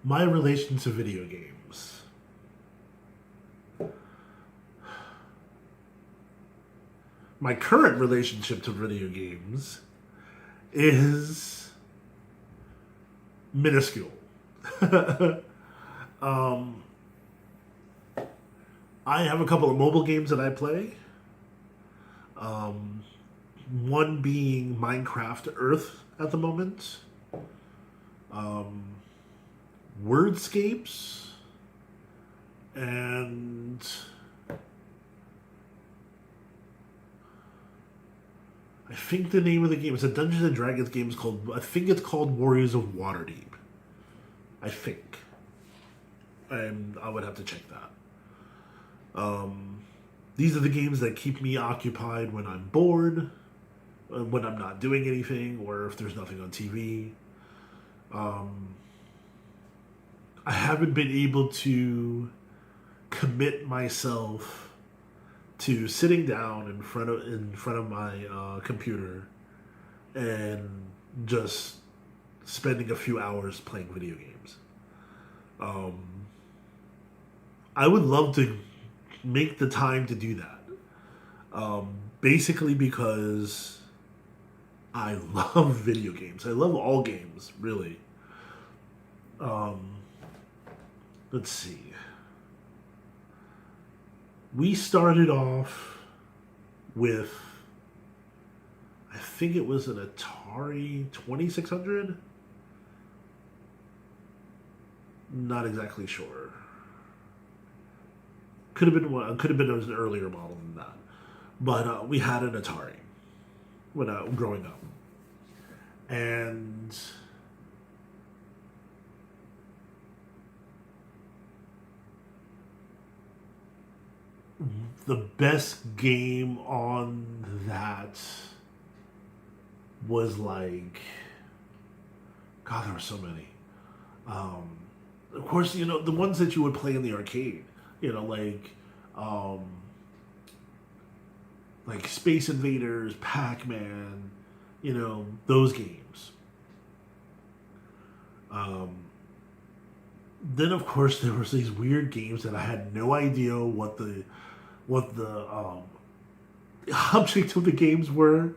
My relation to video games. My current relationship to video games is minuscule. um, I have a couple of mobile games that I play. One being Minecraft Earth at the moment. Wordscapes. And I think the name of the game is a Dungeons and Dragons game. I think it's called Warriors of Waterdeep. I think. I would have to check that. These are the games that keep me occupied when I'm bored, when I'm not doing anything, or if there's nothing on TV. I haven't been able to commit myself to sitting down in front of my computer and just spending a few hours playing video games. I would love to make the time to do that. Basically because I love video games. I love all games, really. Let's see. We started off with, I think it was an Atari 2600? Not exactly sure. Could have been an earlier model than that. But we had an Atari when growing up. And the best game on that was like, God, there were so many. Of course, the ones that you would play in the arcade, like Space Invaders, Pac-Man, those games. Then, of course, there was these weird games that I had no idea what the object of the games were,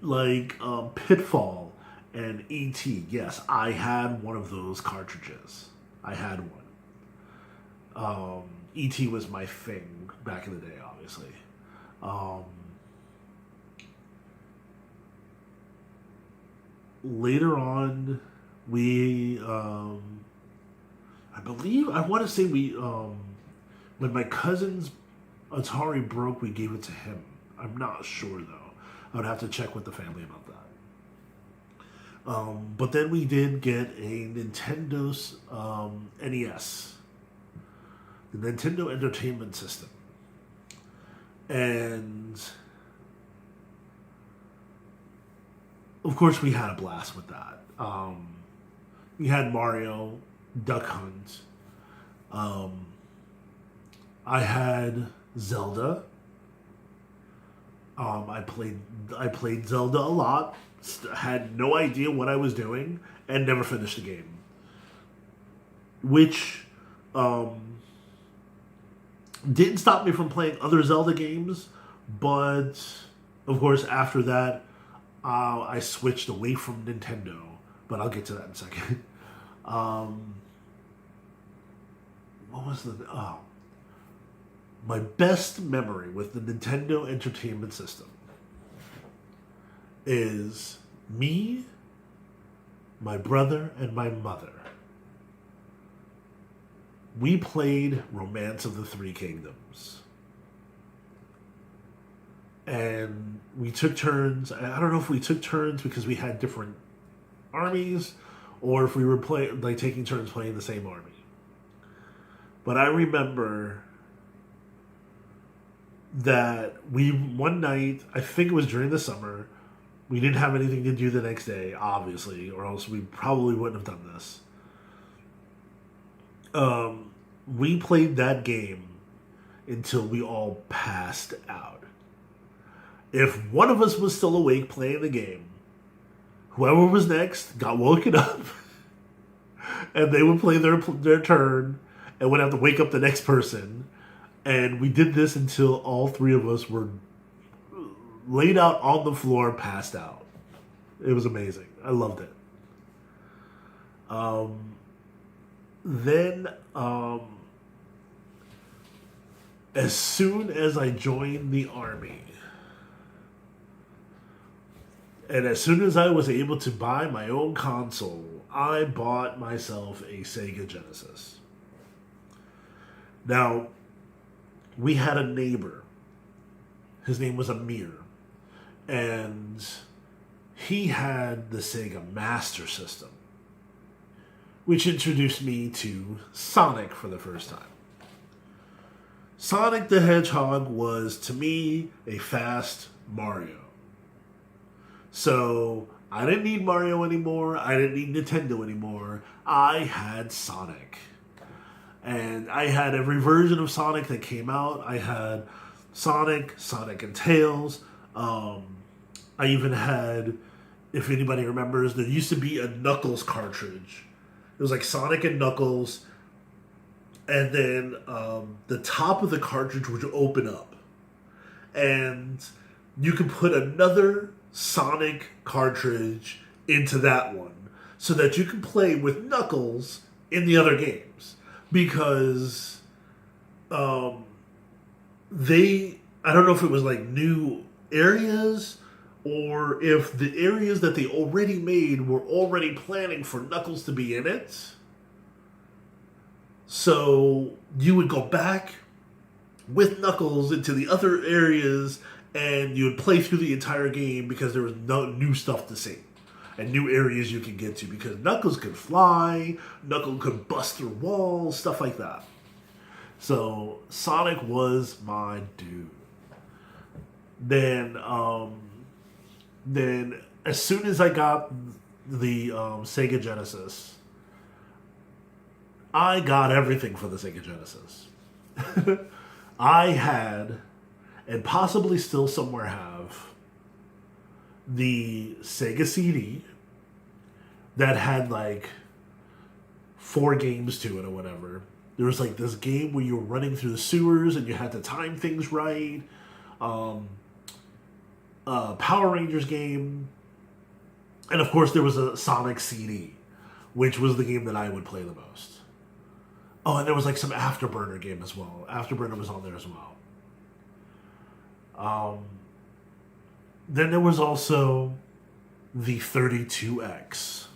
like Pitfall and E.T. Yes, I had one of those cartridges. I had one. E.T. was my thing back in the day, obviously. Later on, we, I want to say when my cousin's Atari broke, we gave it to him. I'm not sure, though. I would have to check with the family about that. But then we did get a Nintendo's NES, the Nintendo Entertainment System. And of course, we had a blast with that. We had Mario, Duck Hunt. I had Zelda. I played Zelda a lot. Had no idea what I was doing and never finished the game. Which didn't stop me from playing other Zelda games, but of course after that I switched away from Nintendo. But I'll get to that in a second. What was my best memory with the Nintendo Entertainment System is me, my brother, and my mother. We played Romance of the Three Kingdoms. And we took turns. I don't know if we took turns because we had different armies or if we were taking turns playing the same army. But I remember that one night, I think it was during the summer, we didn't have anything to do the next day, obviously, or else we probably wouldn't have done this. We played that game until we all passed out. If one of us was still awake playing the game, whoever was next got woken up and they would play their turn, and would have to wake up the next person. And we did this until all three of us were laid out on the floor, passed out. It was amazing. I loved it. Then, as soon as I joined the army, and as soon as I was able to buy my own console, I bought myself a Sega Genesis. Now, we had a neighbor. His name was Amir. And he had the Sega Master System, which introduced me to Sonic for the first time. Sonic the Hedgehog was, to me, a fast Mario. So, I didn't need Mario anymore. I didn't need Nintendo anymore. I had Sonic. And I had every version of Sonic that came out. I had Sonic and Tails. I even had, if anybody remembers, there used to be a Knuckles cartridge. It was like Sonic and Knuckles. And then the top of the cartridge would open up. And you could put another Sonic cartridge into that one, so that you can play with Knuckles in the other games. Because I don't know if it was like new areas, or if the areas that they already made were already planning for Knuckles to be in it. So you would go back with Knuckles into the other areas, and you would play through the entire game because there was no new stuff to see and new areas you could get to, because Knuckles could fly, Knuckles could bust through walls, stuff like that. So Sonic was my dude. Then as soon as I got the Sega Genesis, I got everything for the Sega Genesis. I had, and possibly still somewhere have, the Sega CD that had like 4 games to it or whatever. There was like this game where you were running through the sewers and you had to time things right. Power Rangers game. And of course there was a Sonic CD, which was the game that I would play the most. Oh, and there was like some Afterburner game as well. Afterburner was on there as well. Then there was also the 32X.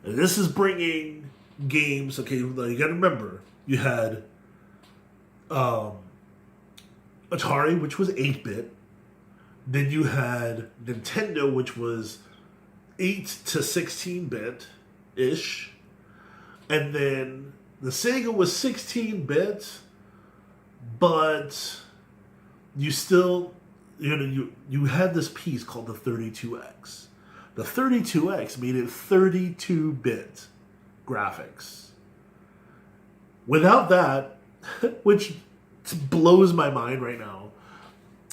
And this is bringing games, okay, you gotta remember, you had Atari, which was 8-bit. Then you had Nintendo, which was 8 to 16-bit-ish. And then the Sega was 16-bit, but you still, you had this piece called the 32X. The 32X made it 32-bit graphics. Without that, which blows my mind right now,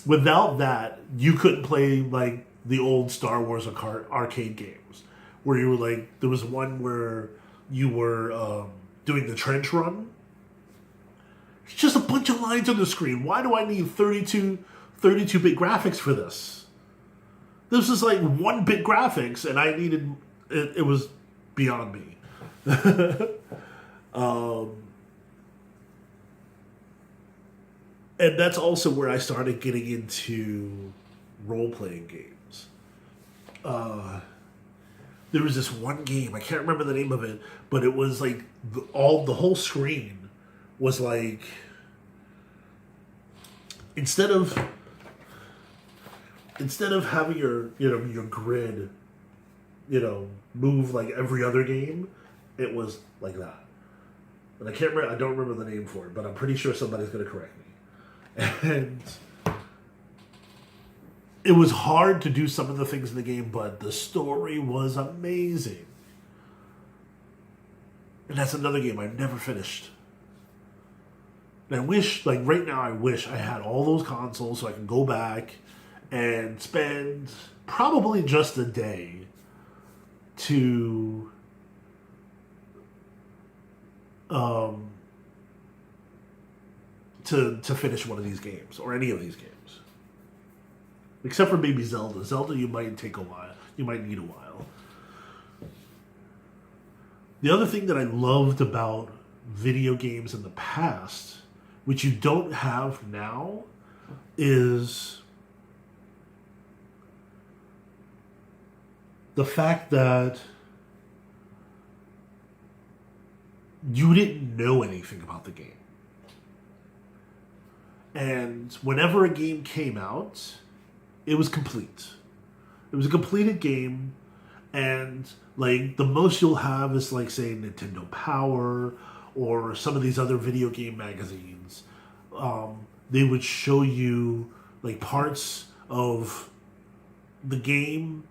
without that, you couldn't play like the old Star Wars arcade games, where you were like, there was one where you were doing the trench run. It's just a bunch of lines on the screen. Why do I need 32-bit graphics for this? This is like 1-bit graphics, and I needed it. It was beyond me. And that's also where I started getting into role-playing games. There was this one game, I can't remember the name of it, but it was like the whole screen was like, instead of having your your grid move like every other game, it was like that. And I don't remember the name for it, but I'm pretty sure somebody's going to correct me. And it was hard to do some of the things in the game, but the story was amazing. And that's another game I've never finished. And I wish, like right now, I wish I had all those consoles so I can go back and spend probably just a day to um, to finish one of these games or any of these games, except for maybe Zelda. Zelda, you might take a while. You might need a while. The other thing that I loved about video games in the past, which you don't have now, is the fact that you didn't know anything about the game. And whenever a game came out, it was complete. It was a completed game, and like the most you'll have is like, say, Nintendo Power or some of these other video game magazines. They would show you like parts of the game,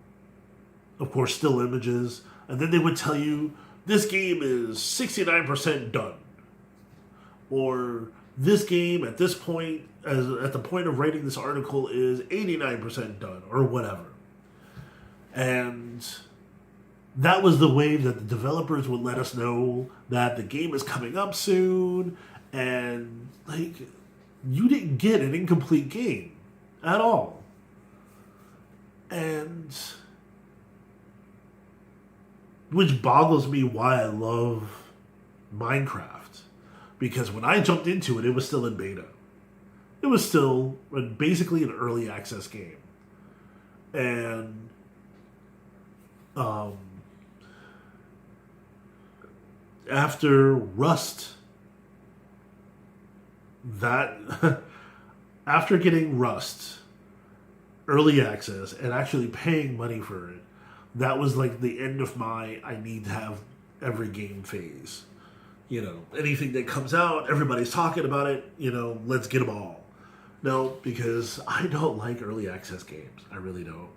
of course, still images, and then they would tell you this game is 69% done, or this game at this point, at the point of writing this article, is 89% done, or whatever. And that was the way that the developers would let us know that the game is coming up soon, and like, you didn't get an incomplete game at all. And which boggles me why I love Minecraft, because when I jumped into it, it was still in beta. It was still basically an early access game. And after Rust, after getting Rust early access and actually paying money for it, that was like the end of my I need to have every game phase. You know, anything that comes out, everybody's talking about it, you know, let's get them all. No, because I don't like early access games. I really don't.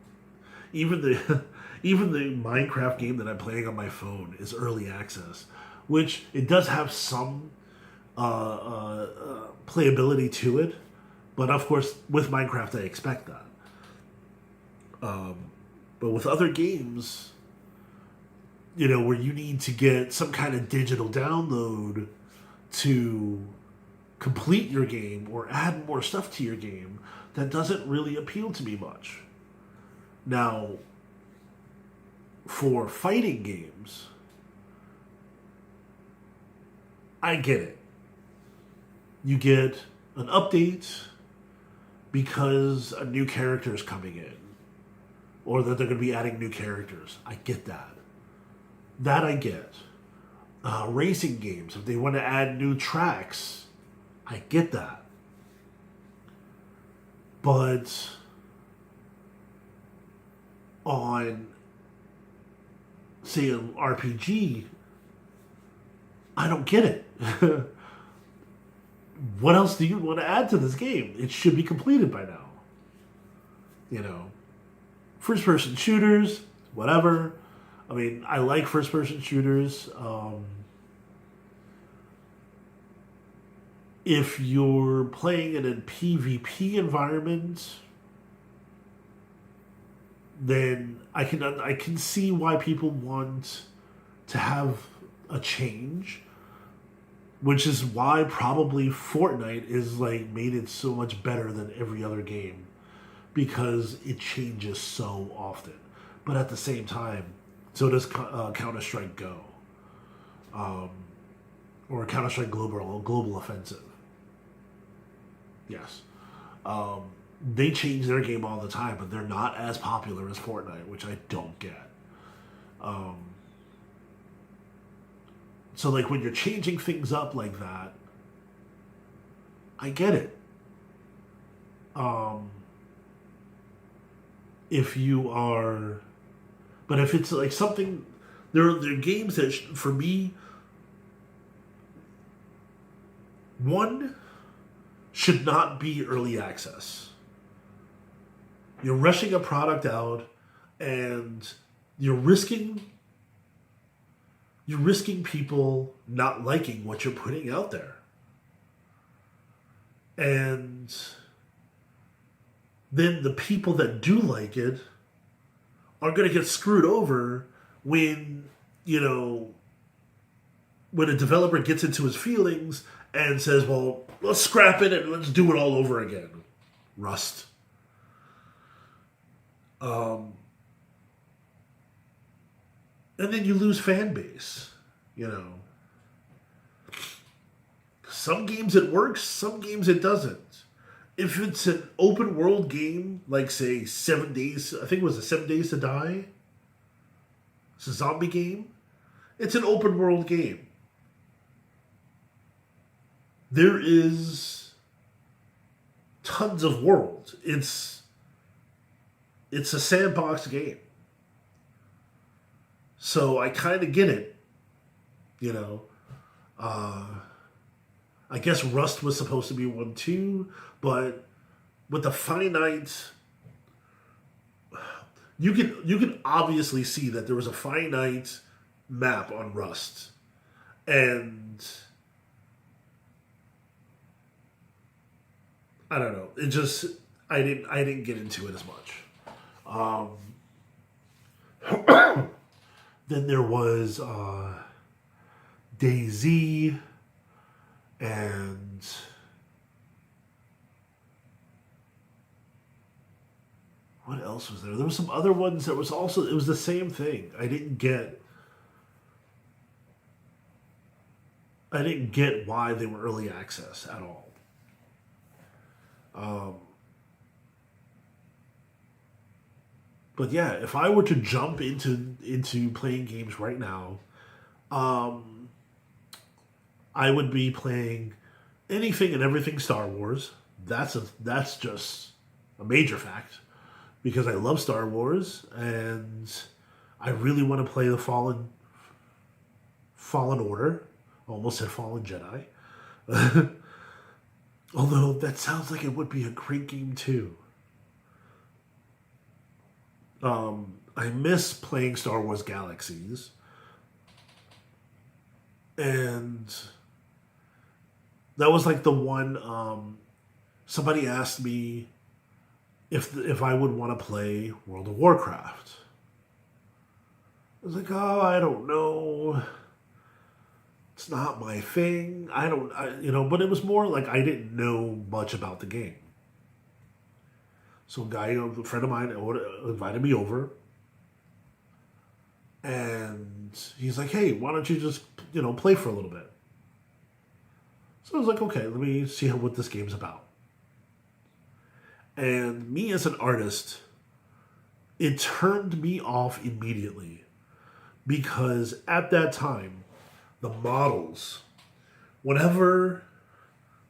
Even the Minecraft game that I'm playing on my phone is early access, which it does have some playability to it, but of course with Minecraft I expect that. But with other games, you know, where you need to get some kind of digital download to complete your game or add more stuff to your game, that doesn't really appeal to me much. Now, for fighting games, I get it. You get an update because a new character is coming in, or that they're going to be adding new characters. I get that. That I get. Racing games, if they want to add new tracks, I get that. But on, say, an RPG, I don't get it. What else do you want to add to this game? It should be completed by now. You know, first-person shooters, whatever. I mean, I like first-person shooters. If you're playing in a PvP environment, then I can see why people want to have a change, which is why probably Fortnite is like made it so much better than every other game, because it changes so often. But at the same time, so does Counter-Strike Go, or Counter-Strike Global Offensive. Yes. They change their game all the time, but they're not as popular as Fortnite, which I don't get. So, like, when you're changing things up like that, I get it. If you are... But if it's, like, something... There are games that, for me... One should not be early access. You're rushing a product out, and you're risking people not liking what you're putting out there. And then the people that do like it are going to get screwed over when, you know, when a developer gets into his feelings and says, well, let's scrap it and let's do it all over again. Rust. And then you lose fan base, you know. Some games it works, some games it doesn't. If it's an open world game, like say 7 Days, I think it was 7 Days to Die. It's a zombie game. It's an open world game. There is tons of world. It's a sandbox game. So I kind of get it, you know. I guess Rust was supposed to be one too, but with the finite, you can obviously see that there was a finite map on Rust, and I don't know. It just I didn't get into it as much. Then there was DayZ and what else was there? There were some other ones that was also, it was the same thing. I didn't get why they were early access at all. But yeah, if I were to jump into playing games right now, I would be playing anything and everything Star Wars. That's just a major fact because I love Star Wars and I really want to play the Fallen Order. I almost said Fallen Jedi. Although that sounds like it would be a great game too. I miss playing Star Wars Galaxies. And that was like the one, somebody asked me if I would want to play World of Warcraft. I was like, oh, I don't know. It's not my thing. But it was more like I didn't know much about the game. So a friend of mine invited me over. And he's like, hey, why don't you just, play for a little bit? So I was like, okay, let me see what this game's about. And me as an artist, it turned me off immediately. Because at that time, the models, whenever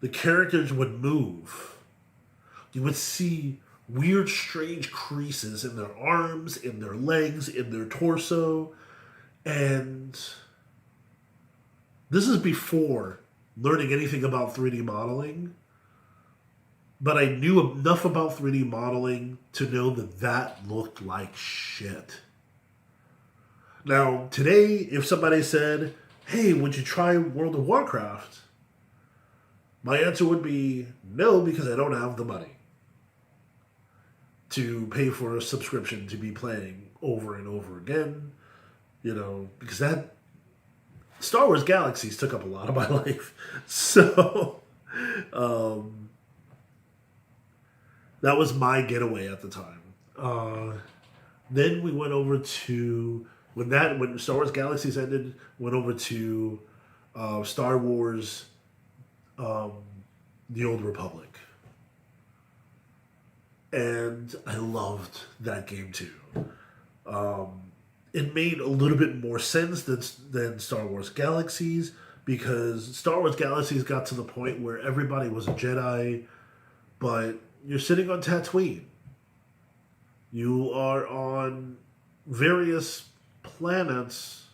the characters would move, you would see weird, strange creases in their arms, in their legs, in their torso. And this is before learning anything about 3D modeling. But I knew enough about 3D modeling to know that looked like shit. Now, today, if somebody said, hey, would you try World of Warcraft? My answer would be no, because I don't have the money to pay for a subscription to be playing over and over again, because that Star Wars Galaxies took up a lot of my life. So, that was my getaway at the time. Then we went over to, when Star Wars Galaxies ended, went over to Star Wars, The Old Republic. And I loved that game too. It made a little bit more sense than Star Wars Galaxies, because Star Wars Galaxies got to the point where everybody was a Jedi, but you're sitting on Tatooine. You are on various planets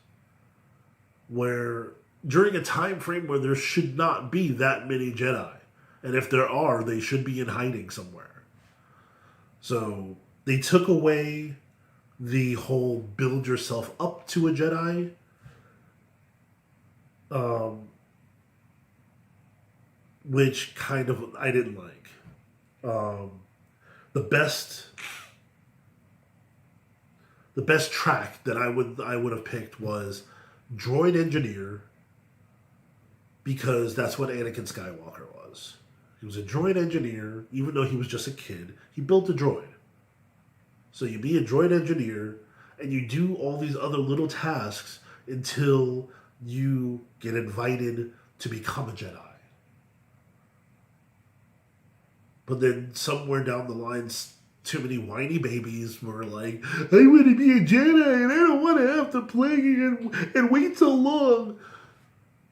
where, during a time frame where there should not be that many Jedi. And if there are, they should be in hiding somewhere. So they took away the whole build yourself up to a Jedi. Which kind of I didn't like. The best track that I would have picked was Droid Engineer because that's what Anakin Skywalker was. He was a droid engineer, even though he was just a kid. He built a droid. So you be a droid engineer, and you do all these other little tasks until you get invited to become a Jedi. But then somewhere down the line, too many whiny babies were like, I want to be a Jedi and I don't want to have to play and wait so long.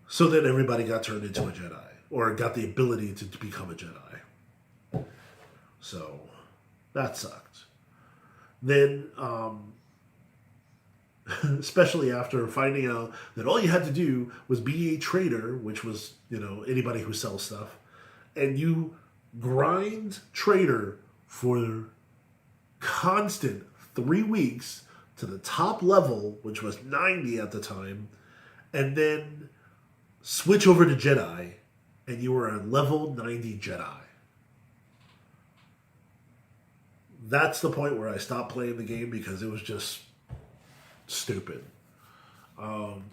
So then everybody got turned into a Jedi, or got the ability to become a Jedi. So that sucked. Then, especially after finding out that all you had to do was be a trader, which was, anybody who sells stuff, and you grind trader for constant 3 weeks to the top level, which was 90 at the time, and then switch over to Jedi, and you were a level 90 Jedi. That's the point where I stopped playing the game because it was just stupid.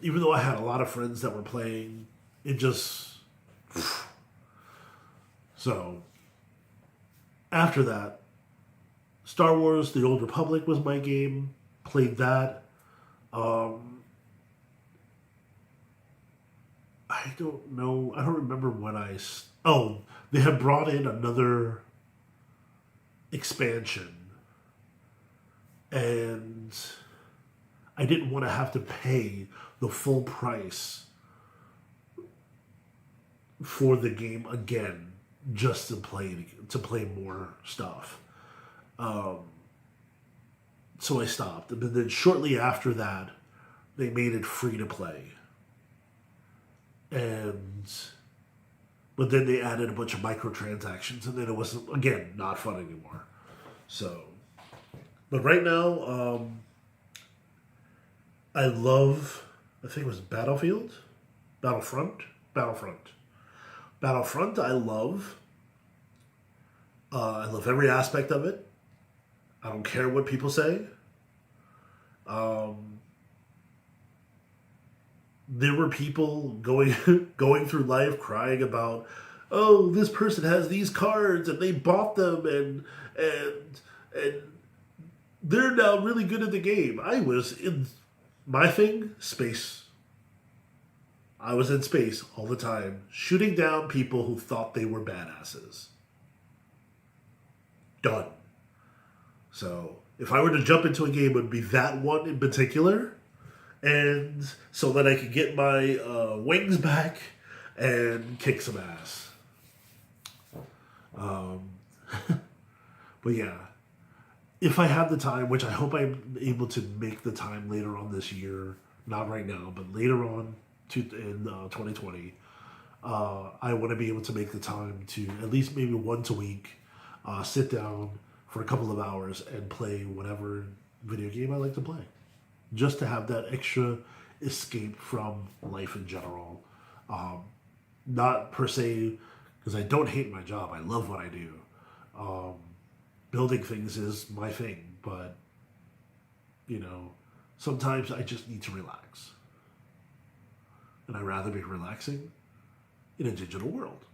Even though I had a lot of friends that were playing, it just... So, after that, Star Wars The Old Republic was my game. Played that. I don't know. I don't remember when they had brought in another expansion. And I didn't want to have to pay the full price for the game again just to play more stuff. So I stopped. But then shortly after that, they made it free to play. But then they added a bunch of microtransactions, and then it was, again, not fun anymore. So, but right now, I love, I think it was Battlefront, I love. I love every aspect of it. I don't care what people say. There were people going through life crying about, oh, this person has these cards and they bought them and they're now really good at the game. I was in my thing, space. I was in space all the time, shooting down people who thought they were badasses. Done. So, if I were to jump into a game, it would be that one in particular, and so that I could get my wings back and kick some ass. But yeah, if I have the time, which I hope I'm able to make the time later on this year, not right now, but later on in 2020, I want to be able to make the time to at least maybe once a week sit down for a couple of hours and play whatever video game I like to play. Just to have that extra escape from life in general. Not per se, because I don't hate my job. I love what I do. Building things is my thing, but, sometimes I just need to relax. And I'd rather be relaxing in a digital world.